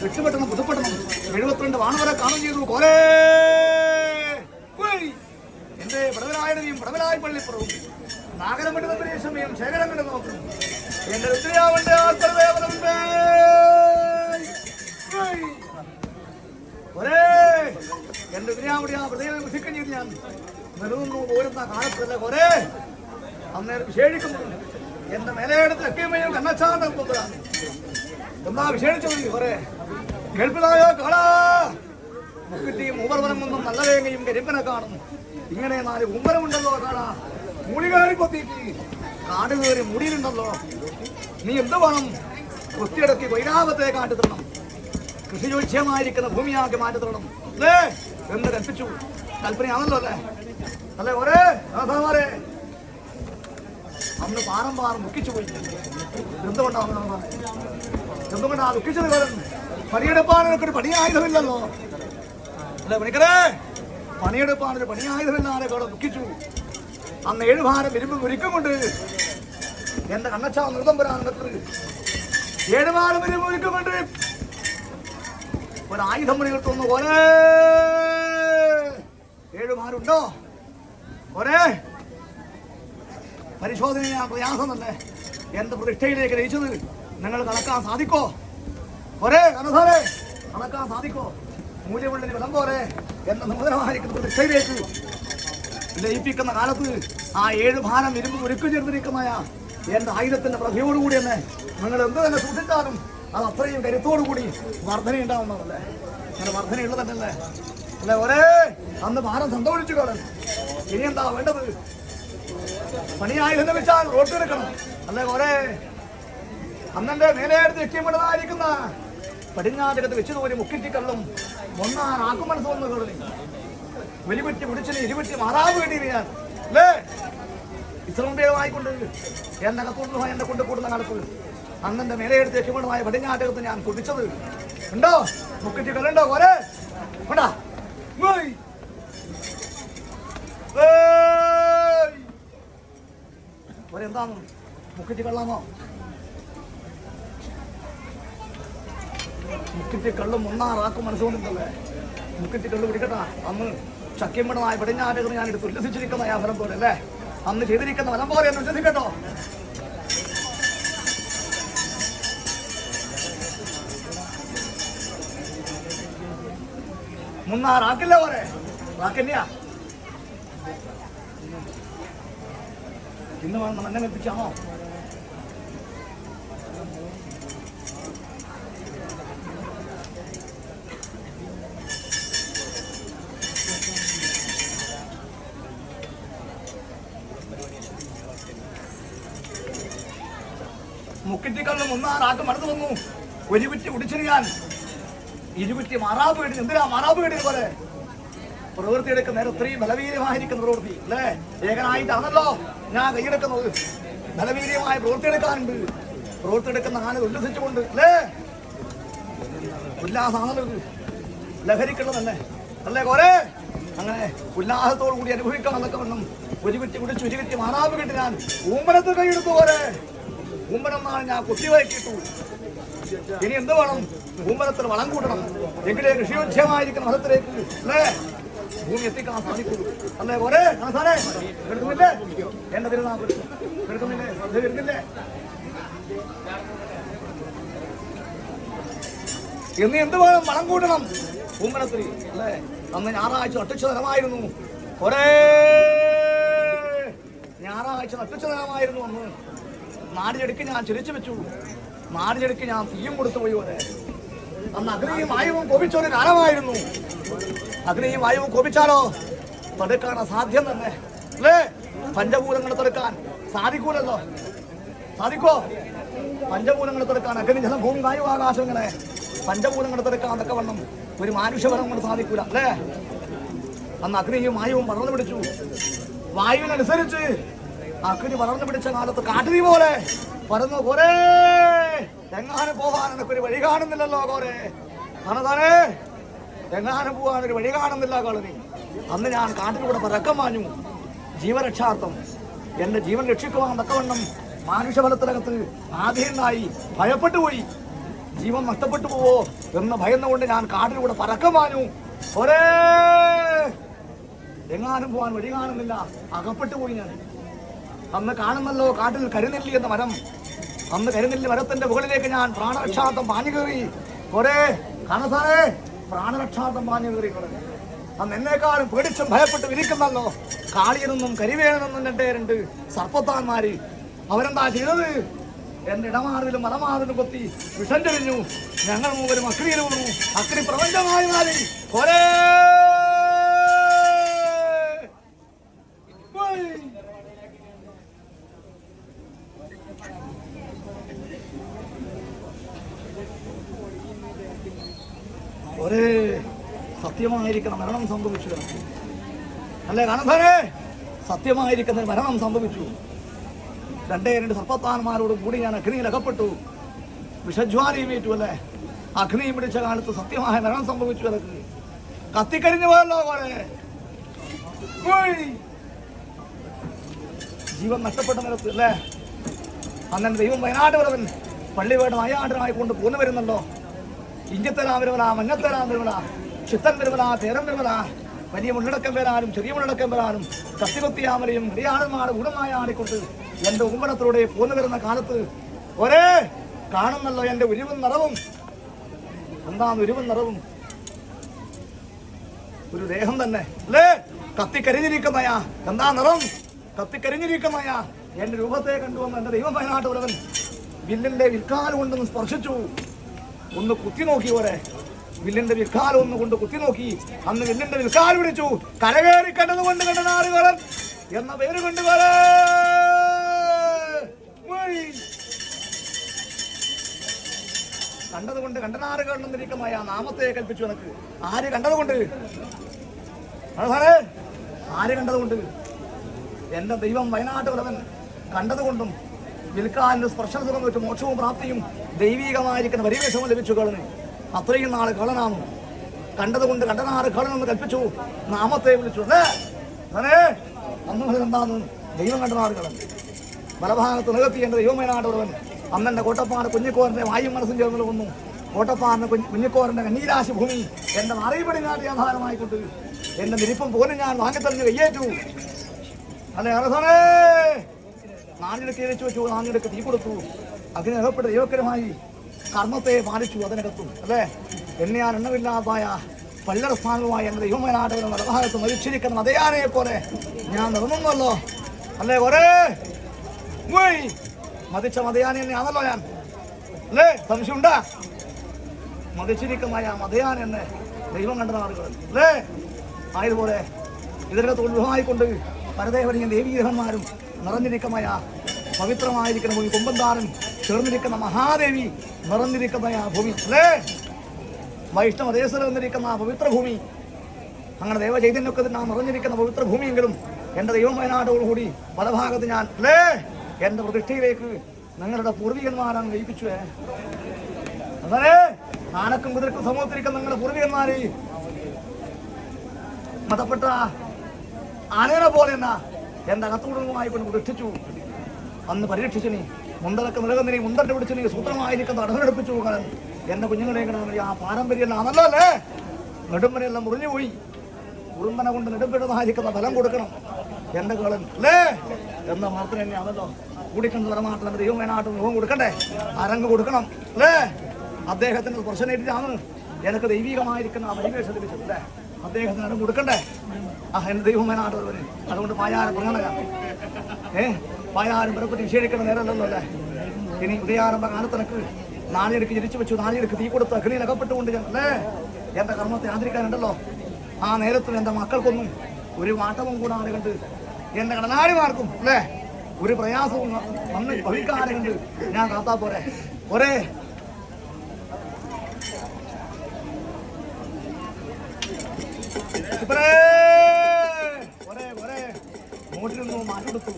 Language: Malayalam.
രക്ഷപ്പെട്ടണം, പുതുപ്പെടണം. 72 വാണവരെ കാണുകയും ചെയ്തു. കോലേ എന്റെ പടവലായുടെയും പടവലായി പള്ളിപ്പുറവും നാഗരം കണ്ടു തമ്പരീക്ഷമയും ശേഖരം കണ്ടു നോക്കുന്നു. എന്റെ രുദ്രയാവന്റെ ആർത്തരദേവനുണ്ട്. ഒരേ എന്റെ രുദ്രയാവുടെ ആ ഹൃദയം വിധിക്കം ചെയ്ത് ഞാൻ നിലനിന്നു പോരുന്ന കാലത്തല്ല ഒരേ അന്നേരം വിശേഷിക്കുന്നു. എന്റെ മേലയെടുത്ത് ലക്ഷ്യമയും കണ്ണച്ചാന്തം എന്നാ വിശേഷിച്ചു ഒരേ കേൾപ്പിതായ കാളാ മുക്കിറ്റിയും ഊമ്പർവനം കൊണ്ടും നല്ല വേങ്ങയും കരിമ്പനെ കാണുന്നു. ഇങ്ങനെ 4 ഊമ്പരമുണ്ടല്ലോ കാണാ. മൂടികാരി പൊത്തിയിട്ട് കാട് കയറി മുടിയിലുണ്ടല്ലോ. നീ എന്ത് വേണം? വൃത്തിയടക്കി വൈരാപത്തെ കാട്ടിത്തരണം. കൃഷിയോജ്യമായിരിക്കുന്ന ഭൂമിയാക്കി മാറ്റിത്തരണം അല്ലേ എന്ന് കൽപ്പിച്ചു. കൽപ്പനയാണല്ലോ അല്ലേ? അല്ലേ ഒരേ രാധാമാരെ അന്ന് പാറം ദുഃഖിച്ചു പോയി. എന്തുകൊണ്ടാ ദുഃഖിച്ചത്? കാരണം പണിയെടുപ്പാനൊരു പണിയായുധമില്ലല്ലോ അല്ലെ പണിക്കരേ? പണിയെടുപ്പാനൊരു പണിയായുധമില്ലാതെ കൂടെ ദുഃഖിച്ചു. അന്ന് 7 ഭാരം ഇരുമ്പ് ഒരുക്കം കൊണ്ട് എന്റെ കണ്ണച്ചാ നൃതം വരാനകത്ത് 7 ഭാരം ഇരുമ്പ് ഒരുക്കം കൊണ്ട് ഒരായുധം പണി കിട്ടുന്നു. ഒരേ 7 ഭാരമുണ്ടോ? ഒരേ പരിശോധന പ്രയാസം തന്നെ എന്റെ പ്രതിഷ്ഠയിലേക്ക് നയിച്ചത് നിങ്ങൾ കണക്കാൻ സാധിക്കോ? ഒരേ കണസാറേ കണക്കാൻ സാധിക്കോ? മൂല്യമുള്ളൊരു വിളം പോലെ എന്റെ നൂതനമായിരിക്കുന്ന പ്രതിഷ്ഠയിലേക്ക് ലയിപ്പിക്കുന്ന കാലത്ത് ആ 7 ഭാരം ഇരുമ്പ് ഒരുക്കം ചേർന്നിരിക്കുന്നതായ എന്റെ ആയുധത്തിന്റെ പ്രഭയോടുകൂടി തന്നെ നിങ്ങൾ എന്ത് തന്നെ സൂക്ഷിച്ചാലും അത് അത്രയും കരുത്തോടുകൂടി വർധനയുണ്ടാവുന്നതല്ലേ? അങ്ങനെ വർധനയുള്ളതല്ലേ അല്ലെ? ഒരേ അന്ന് ഭാരം സന്തോഷിച്ചു കാണാൻ ഇനി എന്താ വേണ്ടത്? പണിയായുധം വെച്ചാൽ റോട്ടെടുക്കണം അല്ലെ? ഒരേ അന്നെ മേലെടുത്ത് ലക്ഷ്യപ്പെടുന്നതായിരിക്കുന്ന പടിഞ്ഞാറ്റകത്ത് വെച്ചു തോന്നി മുക്കിറ്റിക്കള്ളും ഒന്നാൻ ആക്കുമനസ് വന്നു കയറി വെലിപറ്റി പിടിച്ചിന് ഇരുപറ്റി മാറാവ് വേണ്ടി ഞാൻ അല്ലേ? ഇത്രയുണ്ടായിക്കൊണ്ട് എന്നെ കത്തുന്നു എന്നെ കൊണ്ട് കൂടുന്ന കാലത്ത് അന്നെ മേലെടുത്ത് ലക്ഷ്യപ്പെടുന്നതായ പടിഞ്ഞാറ്റകത്ത് ഞാൻ കുടിച്ചത് ഉണ്ടോ? മുക്കിറ്റിക്കള്ളുണ്ടോ? ഒരേ ഉണ്ടാ ഒരെന്താണോ മുക്കിറ്റി കള്ളാമോ? മുക്കിറ്റി കള്ളും ഒന്നാറാക്കും മനസ്സുകൊണ്ടിട്ടല്ലേ? മുക്കിറ്റി കള്ളു പിടിക്കട്ടാ. അന്ന് ചക്കിമ്പടമായ പടിഞ്ഞാറ്റകത്ത് ഞാൻ എടുത്ത് ഉല്ലസിച്ചിരിക്കുന്ന ആ ഫലം പോലെ അല്ലേ? അന്ന് ചെയ്തിരിക്കുന്ന ഫലം പോലെ എന്ന് ഉല്ലസിക്കട്ടോ. മുന്നാറാക്കില്ല പോലെ റാക്കന്നെയാ. ഇന്ന് വേണം മണ്ണ എത്തിച്ചാണോ? മുക്കിറ്റിക്കള്ളും 1/6 മണത്ത് വന്നു. 1 കുറ്റി കുടിച്ചിന് ഞാൻ 2 കുറ്റി മാറാവ് വീടിന്. എന്തിനാ മാറാവ് വീടിന് പോലെ പ്രവൃത്തി എടുക്കുന്ന ഇത്രയും ബലവീര്യമായിരിക്കുന്ന പ്രവൃത്തി അല്ലേ? ഏകനായിട്ടാണല്ലോ ഞാൻ കൈയെടുക്കുന്നത്. ബലവീര്യമായ പ്രവൃത്തി എടുക്കാനുണ്ട്. പ്രവൃത്തി എടുക്കുന്ന ആന ഉല്ലസിച്ചുകൊണ്ട് അല്ലേ? ഉല്ലാസമാണല്ലോ ലഹരിക്കുള്ളതല്ലേ അല്ലേ? കോരേ അങ്ങനെ ഉല്ലാസത്തോടു കൂടി അനുഭവിക്കാനൊക്കെ വണ്ണം 1 കുറ്റി കുടിച്ച് 1 കുറ്റി മാറാവ് വീട്ടിൽ ഞാൻ ഊമ്പനത്ത് കൈയെടുത്തു. പോരെ ഊമ്പനെന്നാണ് ഞാൻ കുത്തിവയ്ക്കിട്ടു. ഇനി എന്ത് വേണം? ഊമ്പനത്തിൽ വളം കൂട്ടണം. എങ്കിലേ കൃഷിയോജ്യമായിരിക്കുന്ന ഫലത്തിലേക്ക് അല്ലേ ഭൂമി എത്തിക്കാൻ സാധിക്കൂ അല്ലേ? ഒരേ സാറേ എടുക്കുന്നില്ലേ? എന്റെ തിരുനാൾ എടുക്കുന്നില്ലേ? ശ്രദ്ധ വരുന്നില്ലേ? എന്ന് എന്ത് വേണം? വളം കൂട്ടണം ഊമ്പനത്തിൽ അല്ലേ? അന്ന് ഞായറാഴ്ച നട്ടുച്ച തരമായിരുന്നു. ഒരേ ഞായറാഴ്ച നട്ടുച്ച തരമായിരുന്നു. അന്ന് നാടിനെടുക്ക് ഞാൻ ചിരിച്ചു വെച്ചു. നാടിനെടുക്ക് ഞാൻ തീയും കൊടുത്തു പോയി. പോലെ അന്ന് അഗ്നിയും വായുവും കോപിച്ചൊരു കാലമായിരുന്നു. അഗ്നിയും വായുവും കോപിച്ചാലോ തടുക്കാൻ അസാധ്യം തന്നെ അല്ലേ? പഞ്ചഭൂതങ്ങളെ തടുക്കാൻ സാധിക്കൂലല്ലോ. സാധിക്കോ? പഞ്ചഭൂതങ്ങളെ തടുക്കാൻ അഗ്നി ജലം ഭൂമി വായു ആകാശം ഇങ്ങനെ പഞ്ചഭൂതങ്ങളെ തടുക്കാൻ അതൊക്കെ വണ്ണം ഒരു മാനുഷ്യബലം കൊണ്ട് സാധിക്കൂല അല്ലേ? അന്ന് അഗ്നിയും വായുവും വളർന്നു പിടിച്ചു. വായുവിനനുസരിച്ച് അഗ്നി വളർന്നു പിടിച്ച കാലത്ത് കാട്ടുതീ പോലെ പറന്നു. കോരേ എങ്ങാനും പോകാൻ എനിക്കൊരു വഴി കാണുന്നില്ലല്ലോ. കോരേ താനേ എങ്ങാനും പോകാൻ ഒരു വഴി കാണുന്നില്ല കളനി. അന്ന് ഞാൻ കാട്ടിലൂടെ പരക്കം മാഞ്ഞു ജീവരക്ഷാർത്ഥം. എന്റെ ജീവൻ രക്ഷിക്കുവാൻ തക്കവണ്ണം മാനുഷ്യബലത്തിനകത്ത് ആദ്യമായി ഭയപ്പെട്ടു പോയി. ജീവൻ നഷ്ടപ്പെട്ടു പോവോ എന്ന് ഭയന്നുകൊണ്ട് ഞാൻ കാട്ടിലൂടെ പറക്കമാനു. ഒരേ എങ്ങാനും പോവാൻ വഴി കാണുന്നില്ല, അകപ്പെട്ടു പോയി ഞാൻ. അന്ന് കാണുന്നല്ലോ കാട്ടിൽ കരുനെല്ലി എന്ന മരം. അന്ന് കരുനെല്ലി മരത്തിന്റെ മുകളിലേക്ക് ഞാൻ പ്രാണരക്ഷാർത്ഥം പാഞ്ഞു കയറി. ഒരേ കാണസാറേ, പ്രാണരക്ഷാർത്ഥം പാഞ്ഞു കയറി. അന്ന് എന്നെക്കാളും പേടിച്ചും ഭയപ്പെട്ട് വിരിക്കുന്നല്ലോ കാളിയനെന്നും കരിവേനെന്നും രണ്ട് സർപ്പത്താന്മാര്. അവരെന്താ ചെയ്തത്? എന്റെ ഇടമാറിലും മലമാറിലും കൊത്തി വിഷം ചെറിഞ്ഞു. ഞങ്ങൾ മൂവരും അഗ്നിയിൽ വീണു. അഗ്നി പ്രപഞ്ചമായി മാറി. ഒരേ ഒരേ സത്യമായിരിക്കുന്ന മരണം സംഭവിച്ചു. അല്ലേ കാണുന്നേ, സത്യമായിരിക്കുന്ന മരണം സംഭവിച്ചു. രണ്ട് സർപ്പത്താന്മാരോട് കൂടി ഞാൻ അഗ്നിയിൽ അകപ്പെട്ടു. വിഷജ്വാലയും ഏറ്റു. അല്ലേ, അഗ്നിയും പിടിച്ച കാലത്ത് സത്യമായ മരണം സംഭവിച്ചു. അതൊക്കെ കത്തിക്കരിഞ്ഞു പോയല്ലോ. പോലെ ജീവൻ നഷ്ടപ്പെട്ട നിരത്ത്. അല്ലേ, അന്നെ ദൈവം വയനാട് വരവൻ പള്ളിവേട് വയനാട്ടിനായി കൊണ്ട് പോന്നു വരുന്നല്ലോ. ഇഞ്ചത്തരാൻ വരുവല, മഞ്ഞത്തരാൻ വരുവല, ചിത്തൻ വരുവല, തേരം വരുവല, വലിയ മുള്ളടക്കം വരാനും ചെറിയ മുള്ളടക്കം വരാനും കത്തികൊത്തിയാമലയും ഇടിയാടുമാട് ഗുണമായ ആടിക്കൊണ്ട് എന്റെ ഉമ്മടത്തിലൂടെ പോന്നു വരുന്ന കാലത്ത് ഒരേ കാണുന്നല്ലോ എന്റെ ഉരുവും നിറവും. എന്താണ് ഉരുവും നിറവും? ഒരു ദേഹം തന്നെ. അല്ലേ, കത്തിക്കരിഞ്ഞിരിക്കുന്നയാ. എന്താ നിറം? കത്തിക്കരിഞ്ഞിരിക്കുന്നയാ. എന്റെ രൂപത്തെ കണ്ടുവന്ന് എന്റെ ദൈവം വയനാട്ട് വരവൻ വില്ലിന്റെ വിൽക്കാലം കൊണ്ടൊന്ന് സ്പർശിച്ചു. ഒന്ന് കുത്തി നോക്കി. പോലെ വില്ലിന്റെ വിൽക്കാലം ഒന്ന് കൊണ്ട് കുത്തി നോക്കി. അന്ന് വില്ലിന്റെ വിൽക്കാലം പിടിച്ചു. കരകയറി കണ്ടത് കൊണ്ട് കണ്ടനാറുകളൻ എന്ന പേര് കൊണ്ട് കണ്ടതുകൊണ്ട് കണ്ടനാറുകൾ എന്നിരിക്കുന്നതായ നാമത്തെ കൽപ്പിച്ചു. എനക്ക് ആര് കണ്ടതുകൊണ്ട്? ആര് കണ്ടതുകൊണ്ട്? എന്റെ ദൈവം വയനാട്ട് വരവൻ കണ്ടതുകൊണ്ടും വിൽക്കാലിന്റെ സ്പർശനം തുറന്നു വെച്ച് മോക്ഷവും പ്രാപ്തിയും ദൈവീകമായിരിക്കുന്ന പരിവേഷവും ലഭിച്ചു. കളന് അത്രയും നാളെ കളനാമു കണ്ടതുകൊണ്ട് കണ്ടനാറ് കളനെന്ന് കൽപ്പിച്ചു. നാമത്തെ വിളിച്ചു. അല്ലേ, അന്ന് മുതൽ എന്താന്ന് ദൈവം കണ്ടനാറ് കളൻ. വലഭാഗത്ത് നികത്തി എന്റെ ദൈവം വയനാട്ട് വരവൻ അന്നെന്റെ കോട്ടപ്പാട് കുഞ്ഞിക്കോറിന്റെ വായും മനസ്സും ചേർന്ന് വന്നു. കോട്ടപ്പാടിന്റെ കുഞ്ഞിക്കോറിന്റെ കന്നീരാശി ഭൂമി എന്റെ മറിയപടിനാട്ടി ആധാരമായിക്കൊണ്ട് എന്റെ നിരിപ്പം പോലും ഞാൻ വാങ്ങിത്തറിഞ്ഞ് കയ്യേറ്റു. അല്ലെ അറസണേ, നാഞ്ഞെടുക്ക് എരിച്ചു വെച്ചു, നാഞ്ഞെടുക്ക് തീ കൊടുത്തു. അതിനകപ്പെട്ട് ദൈവകരമായി കർമ്മത്തെ പാലിച്ചു. അതിനകത്തും അല്ലേ എന്നെ ഞാൻ എണ്ണമില്ലാതായ പല്ലറ സ്ഥാനവുമായി എന്റെ ദൈവമനാട്ടവരും വലഭാഗത്ത് മരിച്ചിരിക്കുന്ന മതയാനയെ പോലെ ഞാൻ നിറന്നുവല്ലോ. അല്ലേ, ഒരേ മതിച്ച മതയാന എന്നെ ആണല്ലോ ഞാൻ. അല്ലേ, സംശയമുണ്ടാ? മതിച്ചിരിക്കുന്ന മതയാന എന്നെ ദൈവം കണ്ട നാടുകൾ. അല്ലേ, ആയതുപോലെ ഇതിനകത്ത് ഉത്ഭവമായിക്കൊണ്ട് പരദേവനെയും ദേവീദേവന്മാരും നിറഞ്ഞിരിക്കുന്ന പവിത്രമായിരിക്കുന്ന ഭൂമി, കൊമ്പന്താരൻ ചേർന്നിരിക്കുന്ന മഹാദേവി നിറഞ്ഞിരിക്കുന്ന ഭൂമി. അല്ലേ, വൈഷ്ണവദേശം നിന്നിരിക്കുന്ന പവിത്ര ഭൂമി. അങ്ങനെ ദേവചൈതന്യൊക്കെ നിറഞ്ഞിരിക്കുന്ന പവിത്ര ഭൂമിയെങ്കിലും എന്റെ ദൈവം വയനാട്ടോടുകൂടി പല ഭാഗത്ത് ഞാൻ അല്ലേ എന്റെ പ്രതിഷ്ഠയിലേക്ക് നിങ്ങളുടെ പൂർവികന്മാരാണ് ലയിപ്പിച്ചു. അതേ ആനക്കും കുതിരക്കും സമൂഹത്തിരിക്കുന്ന നിങ്ങളുടെ പൂർവികന്മാരെ മതപ്പെട്ട ആനേനെ പോലെ എന്നാ എന്റെ അകത്തുകുടുംബമായി കൊണ്ട് പ്രതിഷ്ഠിച്ചു. അന്ന് പരീക്ഷിച്ചു. നീ മുണ്ടലൊക്കെ നിലകുന്ന മുണ്ടന്റെ പിടിച്ചു. നീ സൂത്രമായിരിക്കുന്ന അടവെടുപ്പിച്ചു. എന്റെ കുഞ്ഞുങ്ങളെ ആ പാരമ്പര്യം ആണല്ലോ. അല്ലേ, നെടുമ്പനെല്ലാം മുറിഞ്ഞുപോയി. ഉറുമ്പനെ കൊണ്ട് നെടുമ്പിടുന്നതായിരിക്കുന്ന ഫലം കൊടുക്കണം എന്റെ കളൻ. അല്ലേ, എന്ന മാത്രം തന്നെയാണല്ലോ കൂടിക്കണ്ട തരമാട്ടം എന്റെ ദൈവം വേനാട്ടും മുഖം കൊടുക്കണ്ടേ, അരങ്ങ് കൊടുക്കണം. അല്ലേ, അദ്ദേഹത്തിന്റെ സ്പർശനേറ്റിട്ടാണ് എനിക്ക് ദൈവികമായിരിക്കുന്ന ആ പരിവേഷം ലഭിച്ചത്. അല്ലേ, അദ്ദേഹത്തിന് അരം കൊടുക്കണ്ടേ. എന്റെ ദൈവം വേനാട്ട് വരുവന്. അതുകൊണ്ട് പായാരം പ്രകടന പായാരം പുറപ്പെട്ട് വിശേഷിക്കുന്ന നേരമല്ലല്ലോ. അല്ലേ, ഇനി ഉദയാരംഭ കാലത്തിനക്ക് നാളിയെടുക്ക് ജനിച്ചു വെച്ചു, നാളിയെടുക്ക് തീ കൊടുത്ത് അഗ്നിയിൽ അകപ്പെട്ടുകൊണ്ട് അല്ലേ എന്റെ കർമ്മത്തെ ആദരിക്കാനുണ്ടല്ലോ. ആ നേരത്തിൽ എന്റെ മക്കൾക്കൊന്നും ഒരു മാറ്റവും കൂടാതെ കണ്ട് എന്റെ കടനാടിമാർക്കും അല്ലേ ഒരു പ്രയാസവും വന്ന് ഭവിക്കാതെ കണ്ട് ഞാൻ കാത്താ പോരെ. ഒരേ ഒരേ ഒരേ നോട്ടിൽ നിന്നും മാറ്റെടുത്തു.